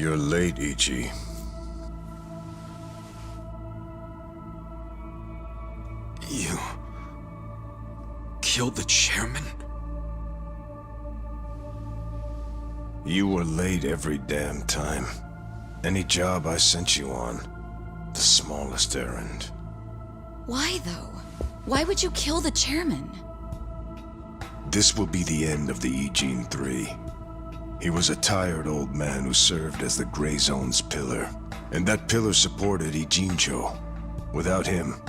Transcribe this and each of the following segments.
You're late, Ichi. You... killed the chairman? You were late every damn time. Any job I sent you on, the smallest errand. Why, though? Why would you kill the chairman? This will be the end of the E-Gene 3. He was a tired old man who served as the Gray Zone's pillar. And that pillar supported Ijincho. Without him,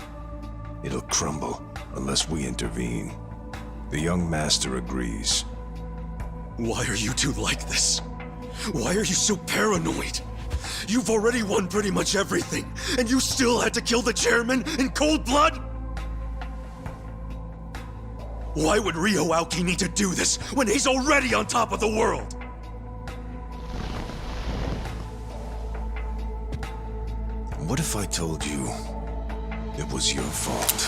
it'll crumble unless we intervene. The young master agrees. Why are you two like this? Why are you so paranoid? You've already won pretty much everything, and you still had to kill the chairman in cold blood? Why would Ryo Aoki need to do this when he's already on top of the world? What if I told you it was your fault?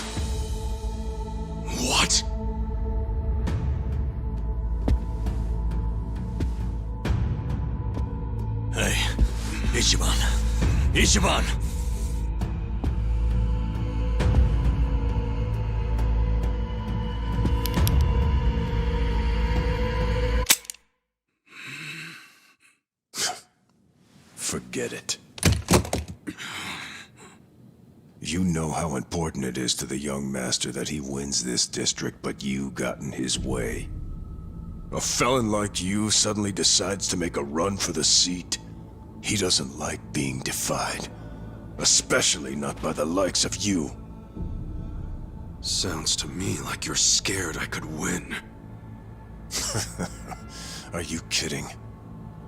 What? Hey, Ichiban. Ichiban! Forget it. You know how important it is to the young master that he wins this district, but you got in his way. A felon like you suddenly decides to make a run for the seat. He doesn't like being defied. Especially not by the likes of you. Sounds to me like you're scared I could win. Are you kidding?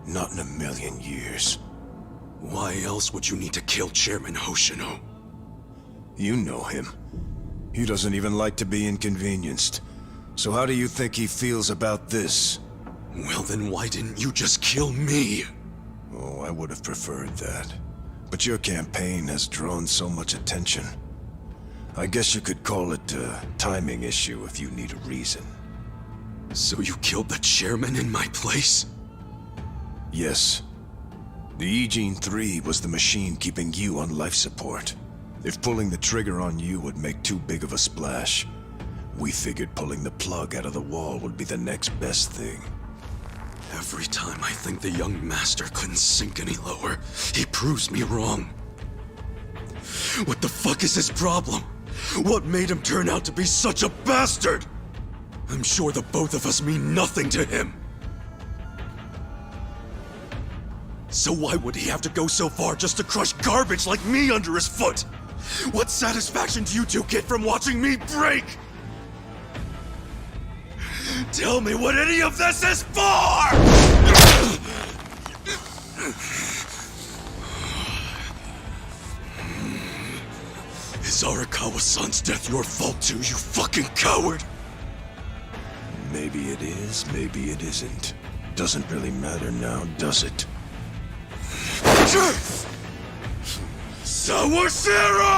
Not in a million years. Why else would you need to kill Chairman Hoshino? You know him. He doesn't even like to be inconvenienced. So how do you think he feels about this? Well then why didn't you just kill me? Oh, I would have preferred that. But your campaign has drawn so much attention. I guess you could call it a timing issue if you need a reason. So you killed the chairman in my place? Yes. The E-Gene 3 was the machine keeping you on life support. If pulling the trigger on you would make too big of a splash, we figured pulling the plug out of the wall would be the next best thing. Every time I think the young master couldn't sink any lower, he proves me wrong. What the fuck is his problem? What made him turn out to be such a bastard? I'm sure the both of us mean nothing to him. So why would he have to go so far just to crush garbage like me under his foot? What satisfaction do you two get from watching me break? Tell me what any of this is for! Is Arakawa-san's death your fault too, you fucking coward? Maybe it is, maybe it isn't. Doesn't really matter now, does it? Sawashiro!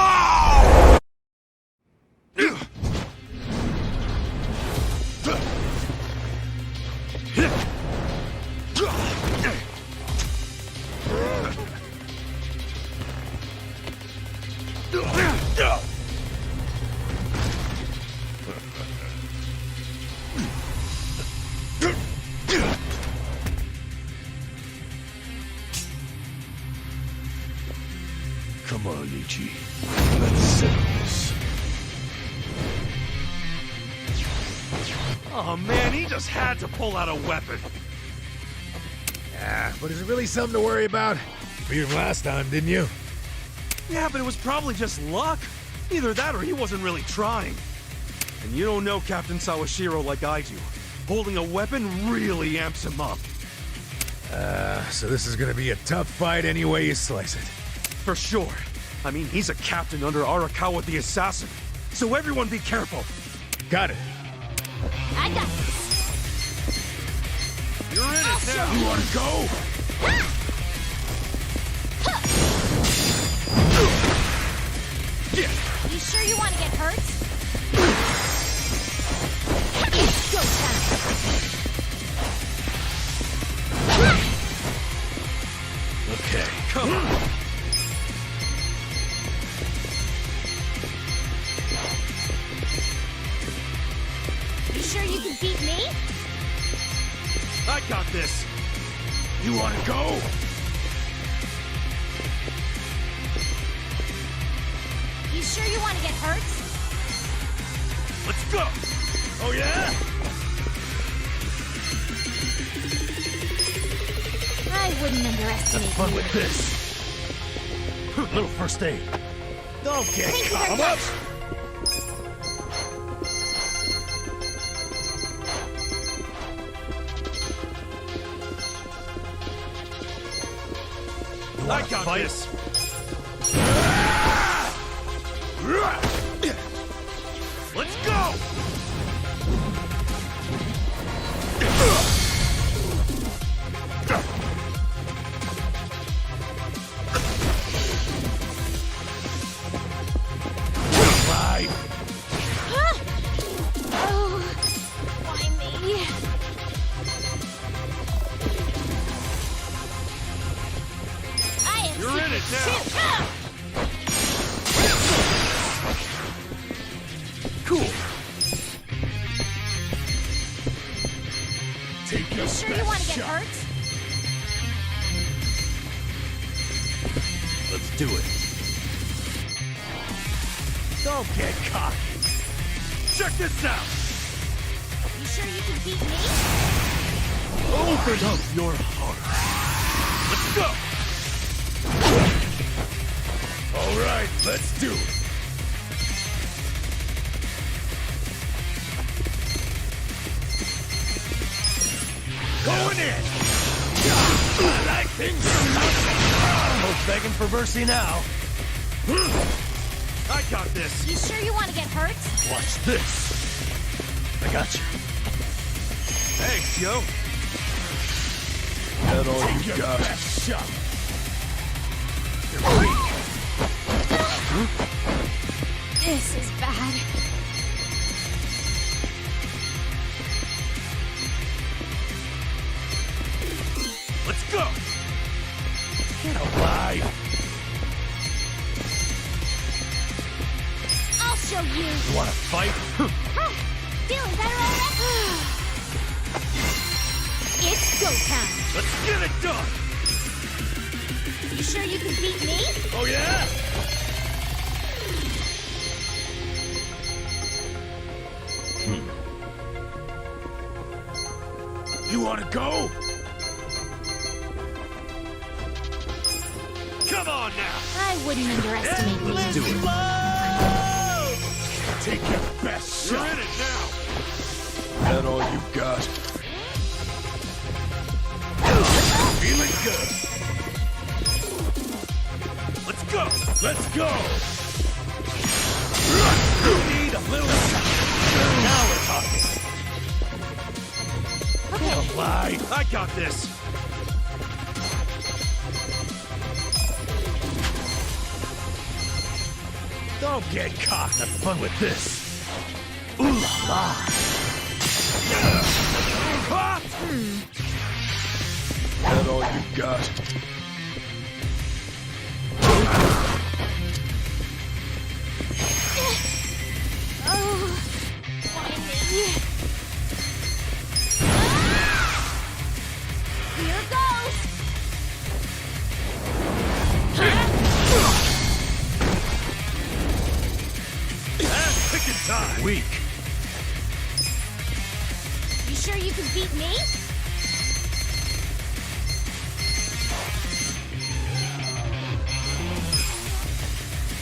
Come on, Ichi. Let's settle this. Oh man, he just had to pull out a weapon. Yeah, but is it really something to worry about? You beat him last time, didn't you? Yeah, but it was probably just luck. Either that or he wasn't really trying. And you don't know Captain Sawashiro like I do. Holding a weapon really amps him up. So this is gonna be a tough fight any way you slice it. For sure. I mean, he's a captain under Arakawa the Assassin. So everyone be careful. Got it. I got this. You're in it now. You wanna go? You sure you want to get hurt? Go time. Okay. Come on. You sure you can beat me? I got this. You wanna go? You sure you want to get hurt? Let's go. Oh yeah? I wouldn't underestimate Fun you. with this. Little first aid. Don't get Thank you caught very up. much. You I wanna got fight? this. Let's go. Right. Huh? Oh, why me? I am You're in it now. too. Ah! Cool. Take your You sure you best want to get shot. hurt? Let's do it. Don't get cocky. Check this out. You sure you can beat me? Open up your heart. Let's go. All right, let's do it. Going in. I like things. No begging for mercy now. I got this. You sure you want to get hurt? Watch this. I got you. Thanks, yo. That all Oh, you got? Best shot. This is bad. Let's go. Get alive. I'll show you. You wanna fight? Huh, feeling better already? It's go time. Let's get it done. You sure you can beat me? Oh yeah? You wanna go? Come on now. I wouldn't underestimate you. Let's do it. Take your best You're shot. in it now. That all you got? Feeling good. Let's go. Let's go. You need a little. Now we're talking. Okay, Alive. I got this. Don't get cocked. Have fun with this. Ooh la la. That all you got? oh, why me? Here goes. Pick a time. Weak. You sure you can beat me?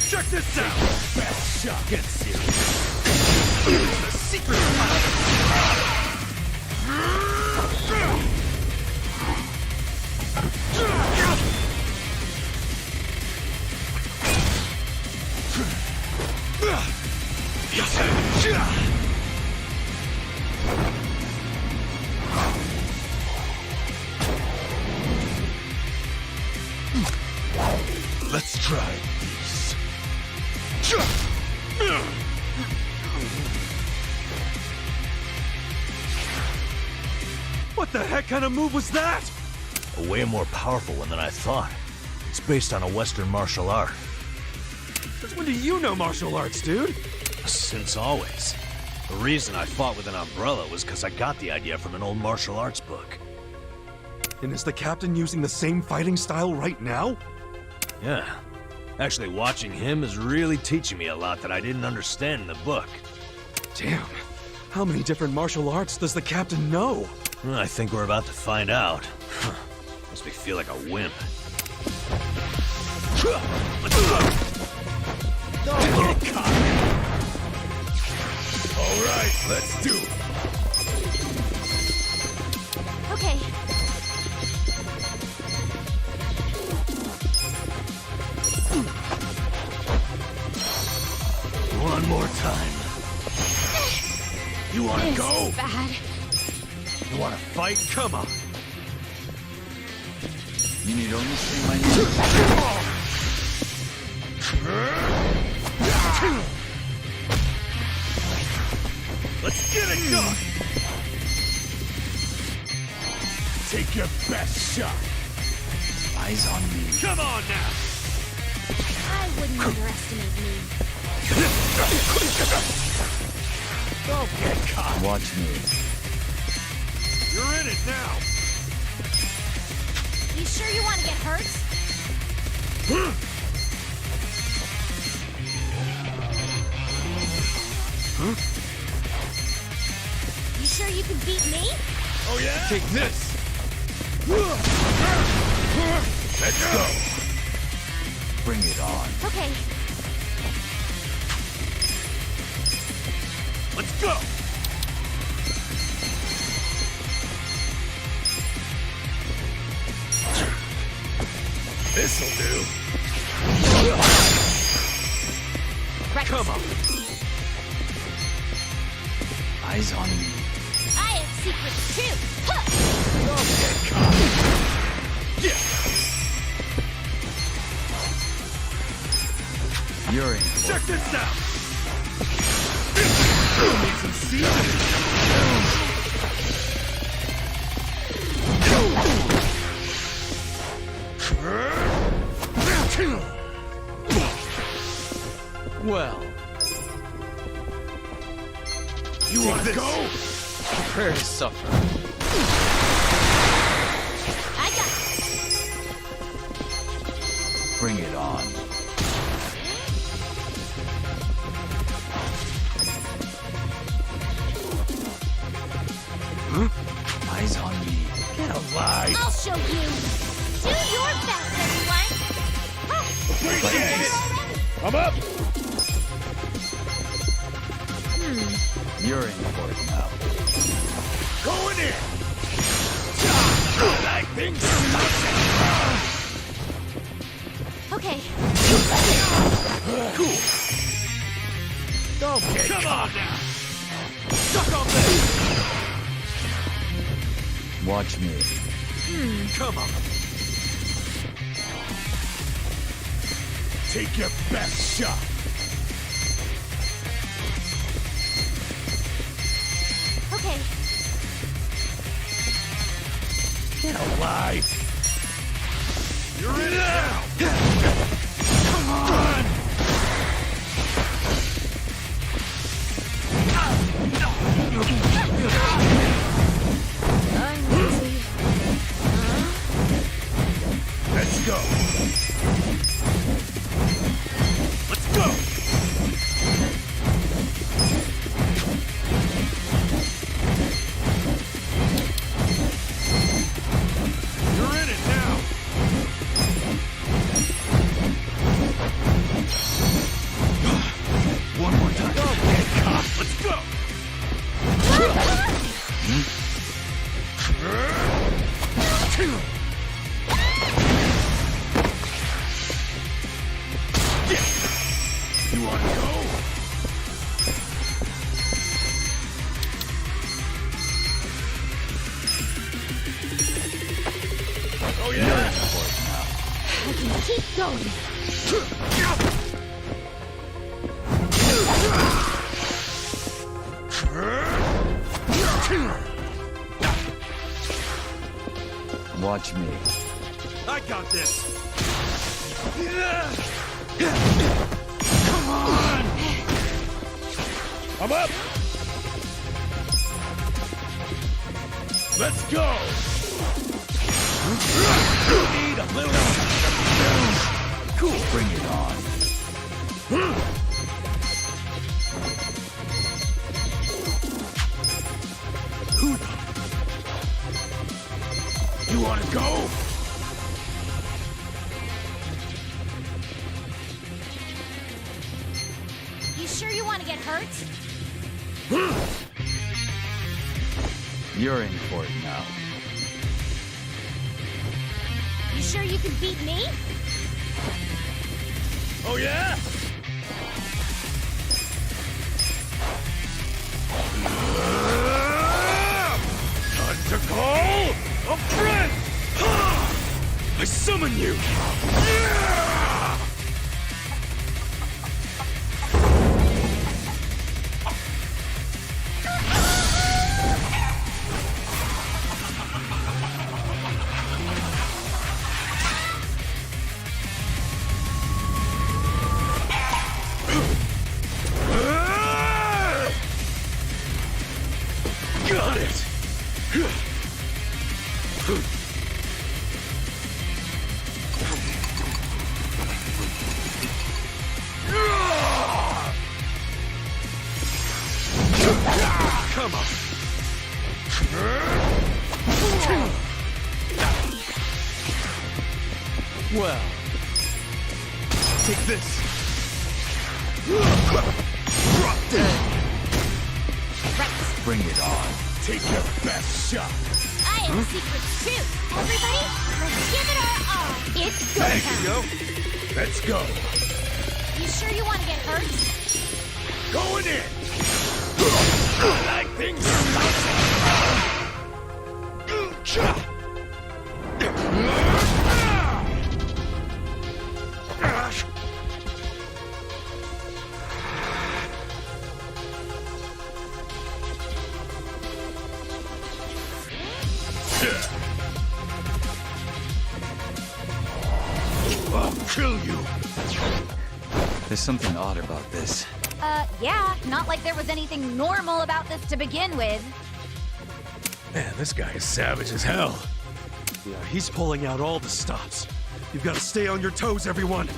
Check this out. Best shot. Get serious. The secret spot. Let's try this. What the heck kind of move was that? A way more powerful one than I thought. It's based on a Western martial art. Since when do you know martial arts, dude? Since always. The reason I fought with an umbrella was because I got the idea from an old martial arts book. And is the captain using the same fighting style right now? Yeah. Actually, watching him is really teaching me a lot that I didn't understand in the book. Damn. How many different martial arts does the captain know? Well, I think we're about to find out. Makes me feel like a wimp. Let's go! Don't get caught! All right, let's do it. Okay. One more time. You wanna This go? is bad. You wanna fight? Come on. You need only say my name. Let's get it done! Take your best shot. Eyes on me. Come on now! I wouldn't underestimate me. Don't get caught. Watch me. You're in it now. You sure you want to get hurt? You sure you can beat me? Oh yeah? Take this. Let's go! Bring it on. Okay. Let's go! This'll do. Right. Come on. Eyes on me. I have secrets too. Huh. Don't get caught. Yeah! You're in for Check it this now. out. Need some seasoning. Well, You wanna go? prepare to suffer. I got it. Bring it on. Eyes on me. Get alive! I'll show you. Do your best, everyone. Huh. Appreciate it! Already. I'm up! You're in for it now. Going in! I think Okay. cool! Don't get Come on now! Suck on this! Watch me. Come on. Take your best shot! Okay. Get alive! You're in it now. Come on! I'm busy. Let's go! Let's go! You're in it now. One more time. Don't get caught! Let's go! You wanna go? Oh yeah! I can keep going. Watch me. I got this. Come on! I'm up! Let's go! Need a little... Cool. Bring it on. Who the... You wanna go? You sure you want to get hurt? You're in for it now. You sure you can beat me? Oh yeah? Time to call a friend! I summon you! Got it! Come on! Well, Take this! bring it on. Take your best shot! I have secrets too. Everybody, let's give it our all. It's go There time. you go! Let's go! You sure you want to get hurt? Going in! I like things I'll kill you! There's something odd about this. Yeah. Not like there was anything normal about this to begin with. Man, this guy is savage as hell. Yeah, he's pulling out all the stops. You've got to stay on your toes, everyone.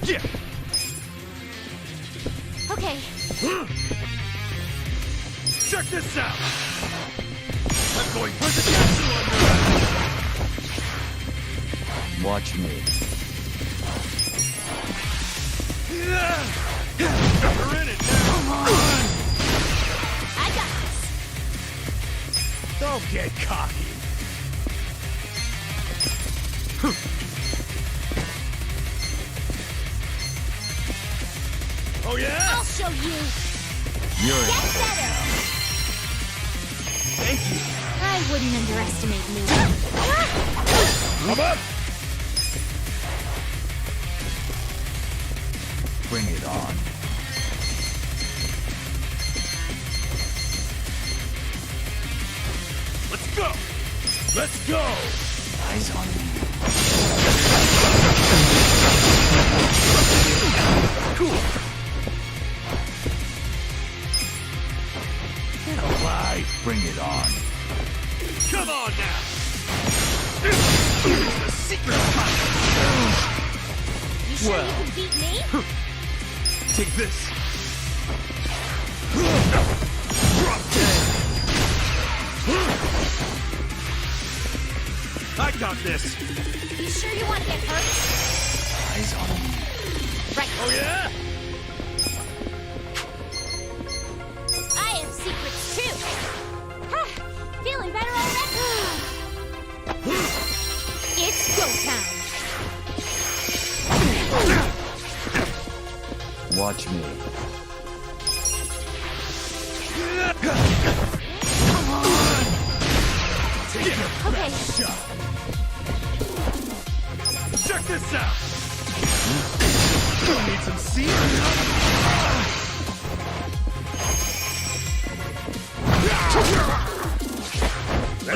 Yeah. Okay. Check this out. I'm going presidential on your ass. Watch me. You're in it now. Come on. I got this. Don't get cocky. Oh yeah? I'll show you. You're in Get for it better. now. Thank you. I wouldn't underestimate me. I'm up. Bring it on. Let's go. Let's go. Eyes on me. Cool. Get alive. Bring it on. Come on now. Here's the secret spot. You sure Well. you can beat me? Take this. Drop dead. I got this. You sure you want to get hurt? Eyes on me. Right. Oh yeah? I have secrets too. Huh, feeling better already? It's go time. Watch me. Come on. Take your Okay. best shot. Check this out. You need some seeds?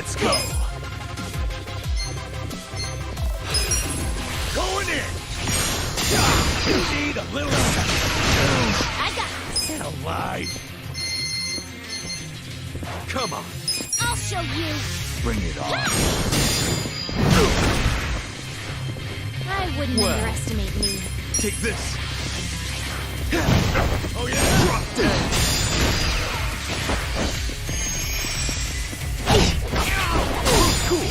Let's go! Going in! You need a little... I got this. Get alive! Come on! I'll show you. Bring it on! I wouldn't underestimate me. Take this! Oh yeah! Drop dead! Cool!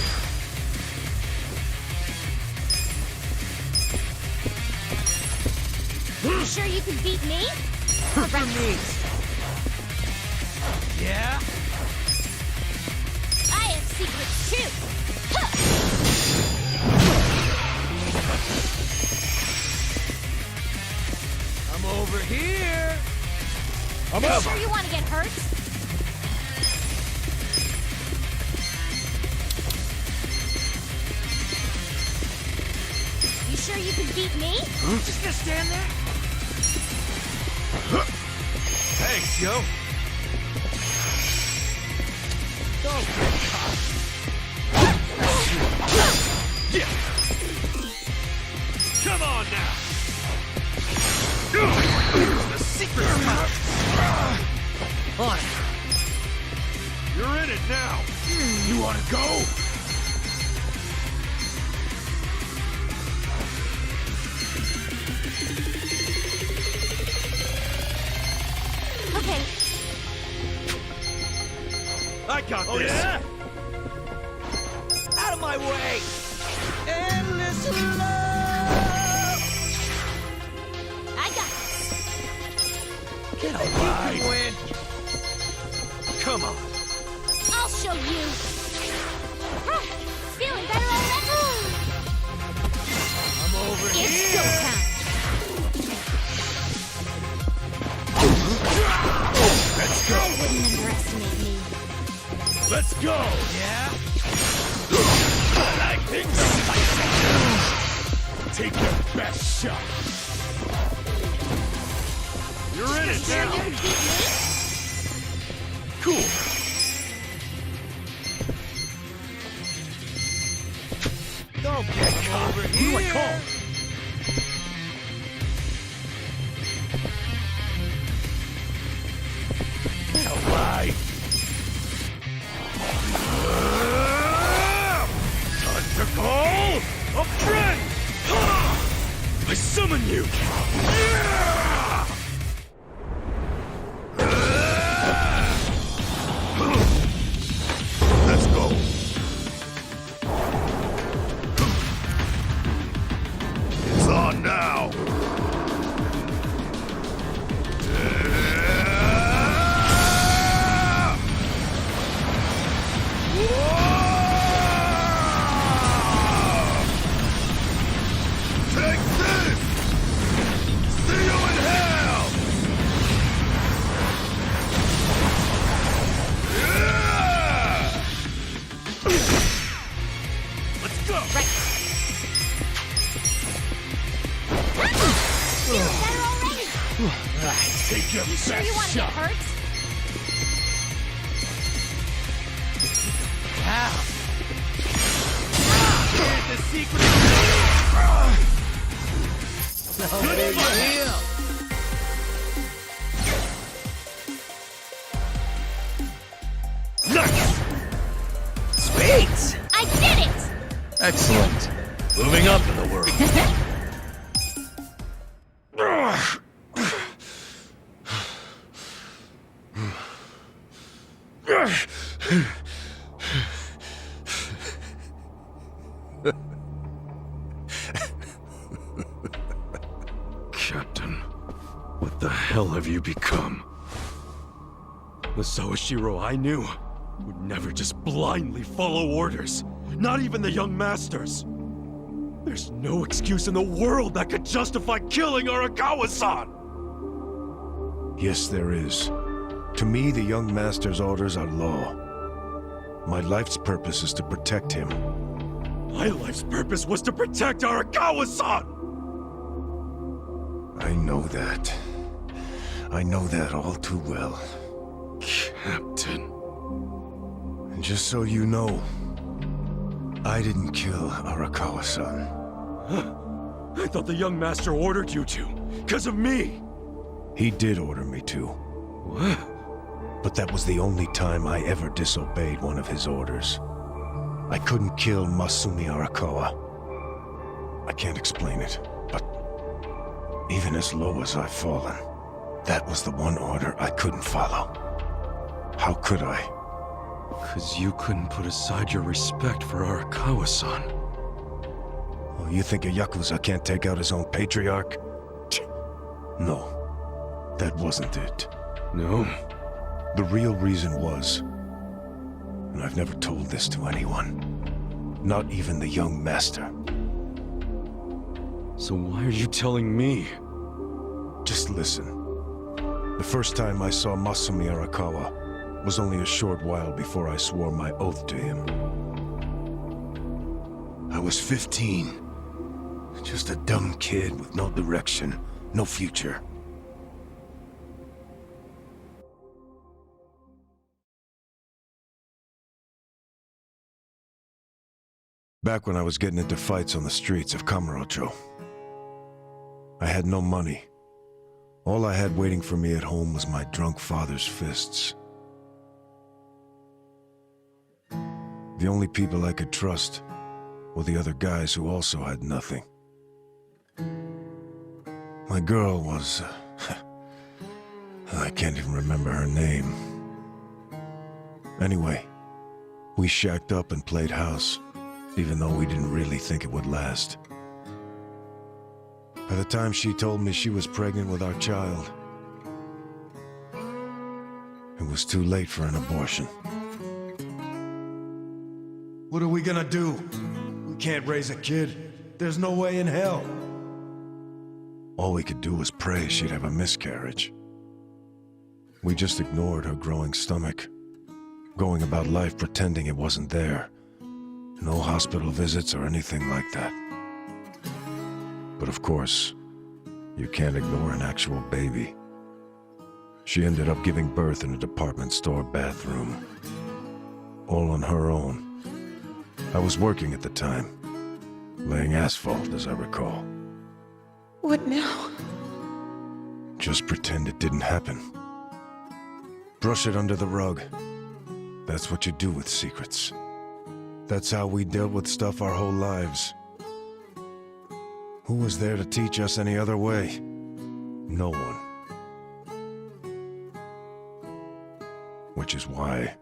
You sure you can beat me? For me! Yeah? I have secrets too. I'm over here! I'm You up! sure you want to get hurt? You sure you can beat me? Just gonna stand there? Thanks, yo! Don't get caught! Yeah! Come on now! Here's the secret spot! On it! You're in it now! You wanna go? Okay, I got this! Yeah? Out of my way! Endless love! I got this. Get alive! You can win! Come on! I'll show you. Feeling better already? I'm over It's here! go time. Let's go! I wouldn't underestimate me. Let's go! Yeah? I think so. Take your best shot. You're in it Sure you now. can beat me? Cool. Don't get caught. Over here. Who do I call? Get alive. Time to call a friend! I summon you! Let's go! It's on now! Take this! See you in hell! Yeah! Let's go! Feeling better already? Take your You sure best you want to shot! get hurt? Here's the secret! Good fight! Nice! Sweet! I did it! Excellent. Moving up in the world. Captain, what the hell have you become? The Sawashiro I knew would never just blindly follow orders. Not even the young masters. There's no excuse in the world that could justify killing Arakawa-san! Yes, there is. To me, the young master's orders are law. My life's purpose is to protect him. My life's purpose was to protect Arakawa-san! I know that. I know that all too well. Captain. And just so you know, I didn't kill Arakawa-san. I thought the young master ordered you to, because of me! He did order me to, What? but that was the only time I ever disobeyed one of his orders. I couldn't kill Masumi Arakawa. I can't explain it, but even as low as I've fallen, that was the one order I couldn't follow. How could I? Because you couldn't put aside your respect for Arakawa-san. Oh, you think a Yakuza can't take out his own patriarch? No, that wasn't it. No? The real reason was, and I've never told this to anyone, not even the young master. So why are you telling me? Just listen. The first time I saw Masumi Arakawa was only a short while before I swore my oath to him. I was 15. Just a dumb kid with no direction, no future. Back when I was getting into fights on the streets of Kamurocho, I had no money. All I had waiting for me at home was my drunk father's fists. The only people I could trust were the other guys who also had nothing. My girl was... I can't even remember her name. Anyway, we shacked up and played house, even though we didn't really think it would last. By the time she told me she was pregnant with our child, it was too late for an abortion. What are we gonna do? We can't raise a kid. There's no way in hell. All we could do was pray she'd have a miscarriage. We just ignored her growing stomach, going about life pretending it wasn't there. No hospital visits or anything like that. But of course, you can't ignore an actual baby. She ended up giving birth in a department store bathroom. All on her own. I was working at the time, laying asphalt, as I recall. What now? Just pretend it didn't happen. Brush it under the rug. That's what you do with secrets. That's how we dealt with stuff our whole lives. Who was there to teach us any other way? No one. Which is why...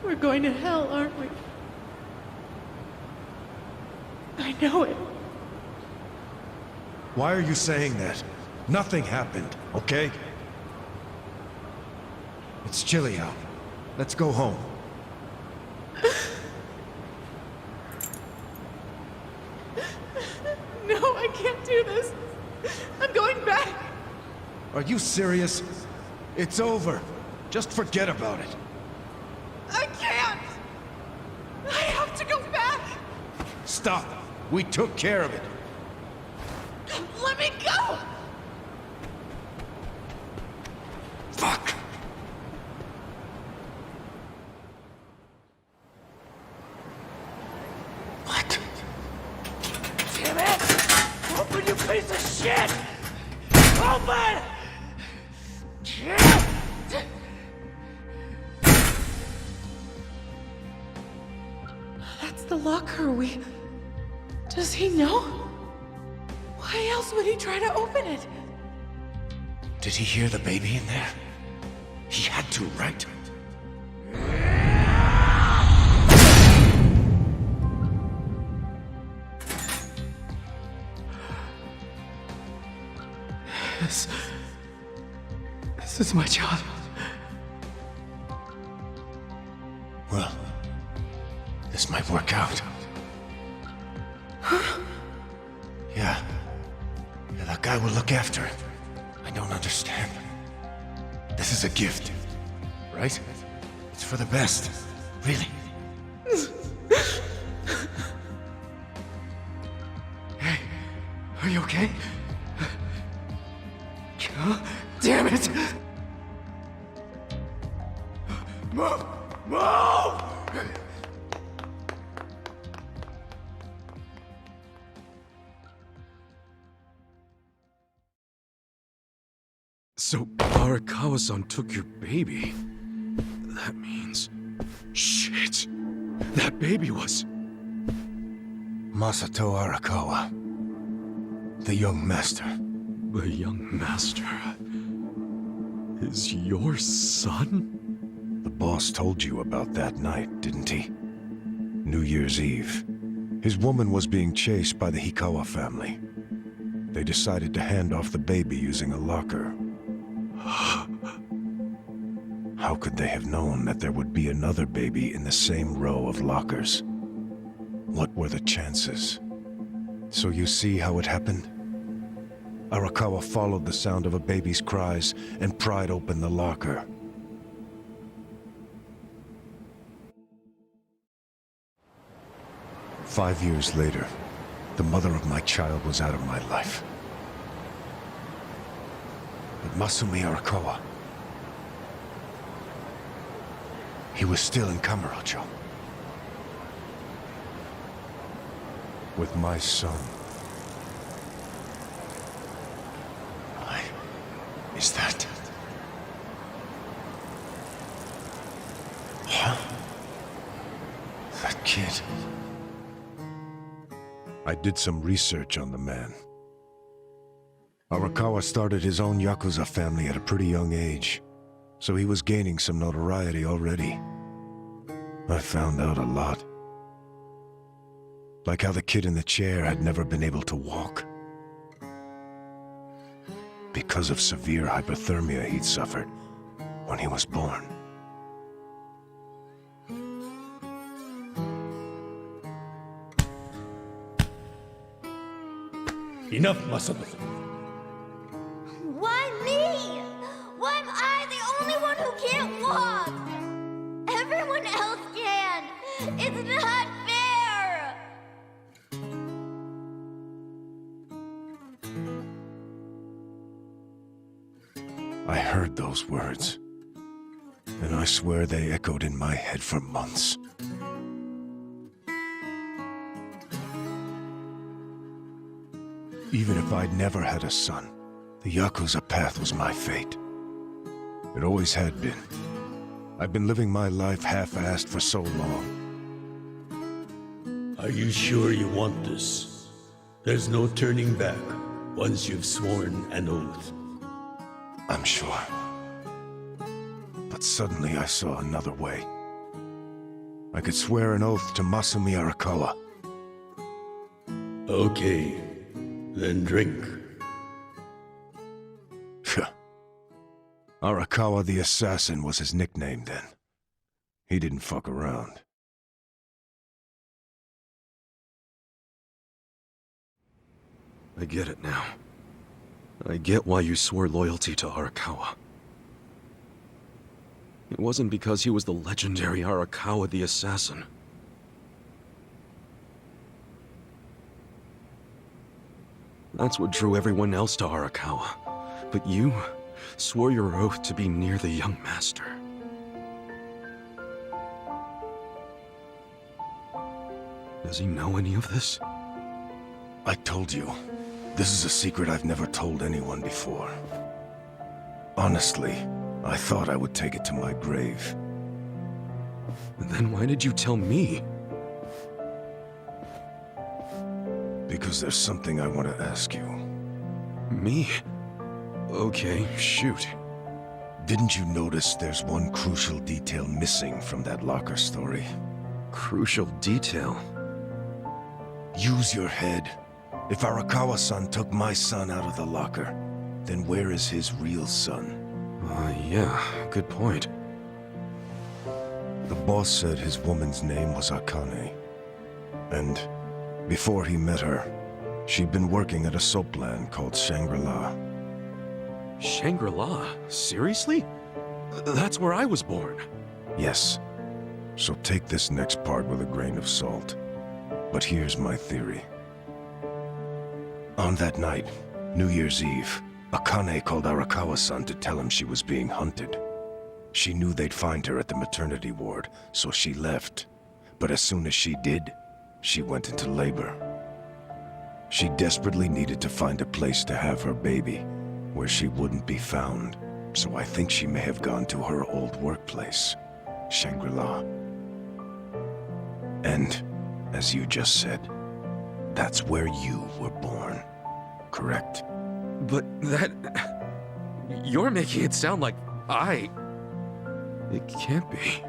We're going to hell, aren't we? I know it. Why are you saying that? Nothing happened, okay? It's chilly out. Let's go home. No, I can't do this. I'm going back. Are you serious? It's over. Just forget about it. I can't. I have to go back. Stop. We took care of it. Let me go. Fuck. What? Damn it! Open, you piece of shit! Open! That's the locker. Does he know? Why else would he try to open it? Did he hear the baby in there? He had to, right? Is This is my job. Well, this might work out. Yeah. Yeah, that guy will look after it. I don't understand. This is a gift, right? It's for the best. Really. Hey, are you okay? God damn it! Move! Move! So, Arakawa-san took your baby. That means... Shit! That baby was... Masato Arakawa. The young master. The young master... is your son? The boss told you about that night, didn't he? New Year's Eve. His woman was being chased by the Hikawa family. They decided to hand off the baby using a locker. How could they have known that there would be another baby in the same row of lockers? What were the chances? So you see how it happened? Arakawa followed the sound of a baby's cries and pried open the locker. "5 years later, the mother of my child was out of my life. But Masumi Arakawa, he was still in Kamurocho. With my son. Is that... Huh? That kid... I did some research on the man. Arakawa started his own Yakuza family at a pretty young age, so he was gaining some notoriety already. I found out a lot. Like how the kid in the chair had never been able to walk. Because of severe hypothermia he'd suffered when he was born. Enough, Masato. Why me? Why am I the only one who can't walk? Everyone else can. It's not fair. I heard those words, and I swear they echoed in my head for months. Even if I'd never had a son, the Yakuza path was my fate. It always had been. I've been living my life half-assed for so long. Are you sure you want this? There's no turning back once you've sworn an oath. I'm sure. But suddenly I saw another way. I could swear an oath to Masumi Arakawa. Okay, then drink. Arakawa the Assassin was his nickname then. He didn't fuck around. I get it now. I get why you swore loyalty to Arakawa. It wasn't because he was the legendary Arakawa the Assassin. That's what drew everyone else to Arakawa. But you swore your oath to be near the young master. Does he know any of this? I told you, this is a secret I've never told anyone before. Honestly, I thought I would take it to my grave. Then why did you tell me? Because there's something I want to ask you. Me? Okay, shoot. Didn't you notice there's one crucial detail missing from that locker story? Crucial detail? Use your head. If Arakawa-san took my son out of the locker, then where is his real son? Yeah, good point. The boss said his woman's name was Akane. And before he met her, she'd been working at a soap land called Shangri-La. Shangri-La? Seriously? That's where I was born. Yes. So take this next part with a grain of salt. But here's my theory. On that night, New Year's Eve, Akane called Arakawa-san to tell him she was being hunted. She knew they'd find her at the maternity ward, so she left. But as soon as she did, she went into labor. She desperately needed to find a place to have her baby, where she wouldn't be found. So I think she may have gone to her old workplace, Shangri-La. And, as you just said, that's where you were born, correct? But that... You're making it sound like I... It can't be.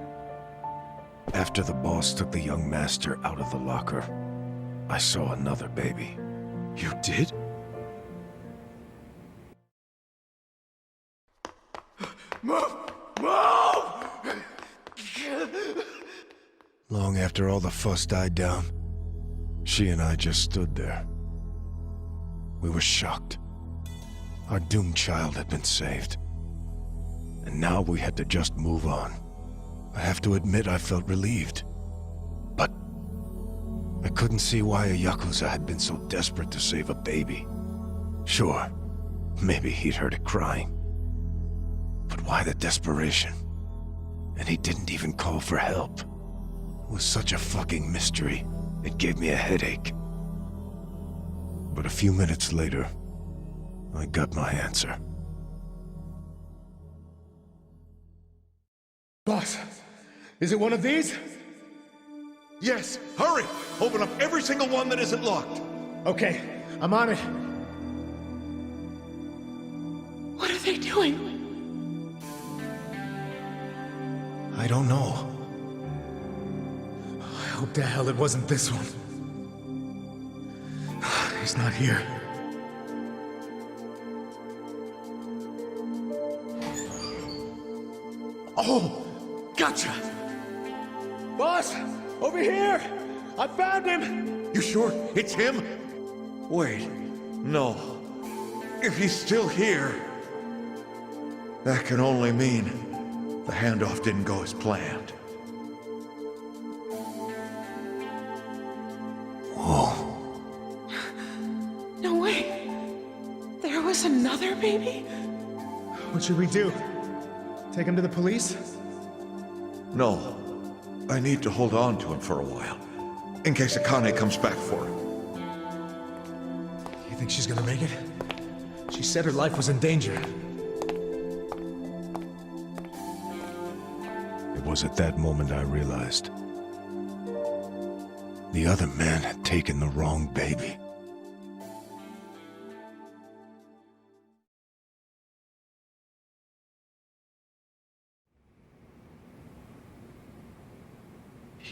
After the boss took the young master out of the locker, I saw another baby. You did? Move! Move! Long after all the fuss died down, she and I just stood there. We were shocked. Our doomed child had been saved. And now we had to just move on. I have to admit I felt relieved. But I couldn't see why a Yakuza had been so desperate to save a baby. Sure, maybe he'd heard it crying. But why the desperation? And he didn't even call for help. It was such a fucking mystery. It gave me a headache. But a few minutes later, I got my answer. Boss, is it one of these? Yes, hurry! Open up every single one that isn't locked. Okay, I'm on it. What are they doing? I don't know. I hope to hell it wasn't this one. He's not here. Oh! Gotcha! Boss! Over here! I found him! You sure it's him? Wait, no. If he's still here, that can only mean the handoff didn't go as planned. Whoa. No way. There was another baby? What should we do? Take him to the police? No. I need to hold on to him for a while, in case Akane comes back for him. You think she's gonna make it? She said her life was in danger. It was at that moment I realized. The other man had taken the wrong baby.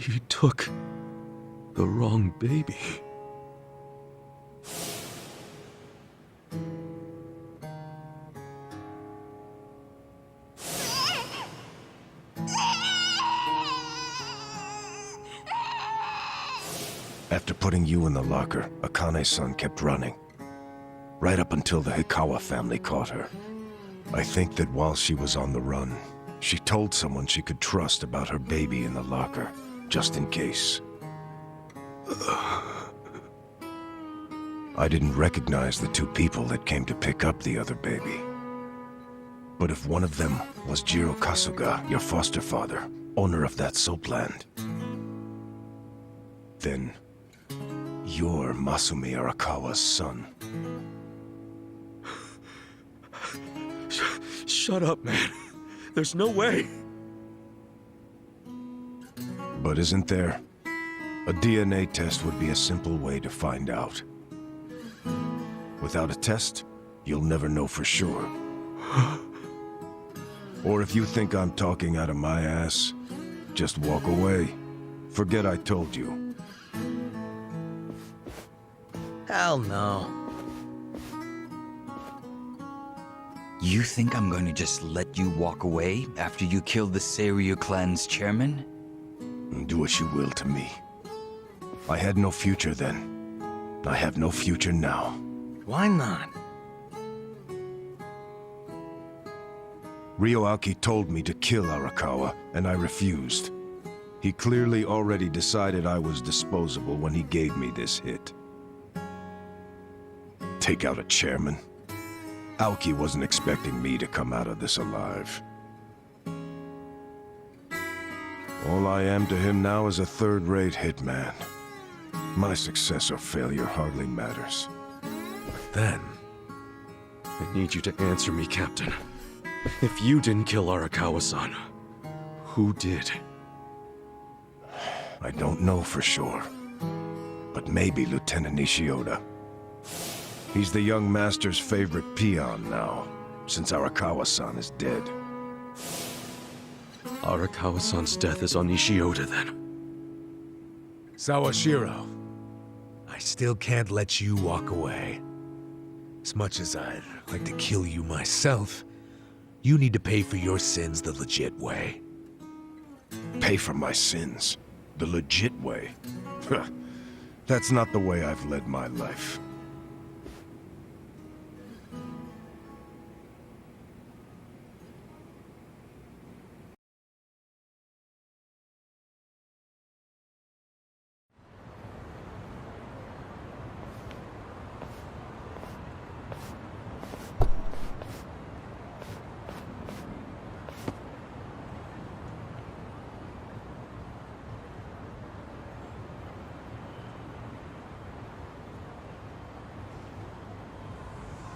You took the wrong baby. After putting you in the locker, Akane-san kept running. Right up until the Hikawa family caught her. I think that while she was on the run, she told someone she could trust about her baby in the locker, just in case. I didn't recognize the two people that came to pick up the other baby. But if one of them was Jiro Kasuga, your foster father, owner of that soap land, then you're Masumi Arakawa's son. Shut up, man. There's no way. But isn't there? A DNA test would be a simple way to find out. Without a test, you'll never know for sure. Or if you think I'm talking out of my ass, just walk away. Forget I told you. Hell no. You think I'm going to just let you walk away after you killed the Seiryu clan's chairman? Do as you will to me. I had no future then. I have no future now. Why not? Ryoaki told me to kill Arakawa, and I refused. He clearly already decided I was disposable when he gave me this hit. Take out a chairman? Aoki wasn't expecting me to come out of this alive. All I am to him now is a third-rate hitman. My success or failure hardly matters. Then, I need you to answer me, Captain. If you didn't kill Arakawa-san, who did? I don't know for sure, but maybe Lieutenant Nishioda. He's the young master's favorite peon now, since Arakawa-san is dead. Arakawa-san's death is on Nishioda, then. Sawashiro, I still can't let you walk away. As much as I'd like to kill you myself, you need to pay for your sins the legit way. Pay for my sins? The legit way? That's not the way I've led my life.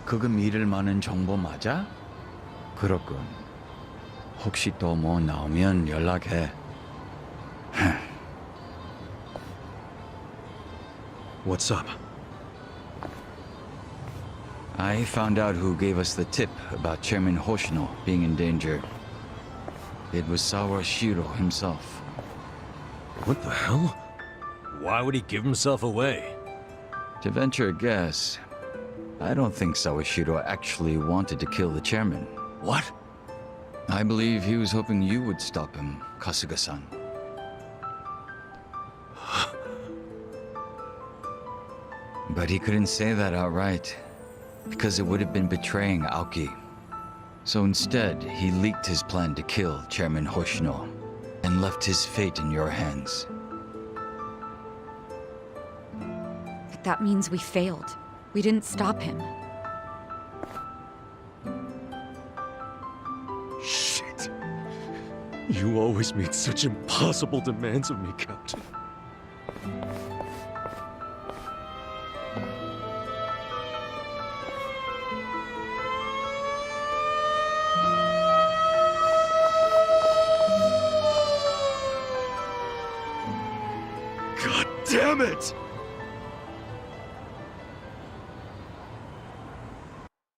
그거 믿을 만한 정보 맞아? 그렇군. 혹시 또 뭐 나오면 연락해. What's up? I found out who gave us the tip about Chairman Hoshino being in danger. It was Sawashiro himself. What the hell? Why would he give himself away? To venture a guess, I don't think Sawashiro actually wanted to kill the chairman. What? I believe he was hoping you would stop him, Kasuga-san. But he couldn't say that outright, because it would have been betraying Aoki. So instead, he leaked his plan to kill Chairman Hoshino, and left his fate in your hands. But that means we failed. We didn't stop him. Shit. You always make such impossible demands of me, Captain. God damn it!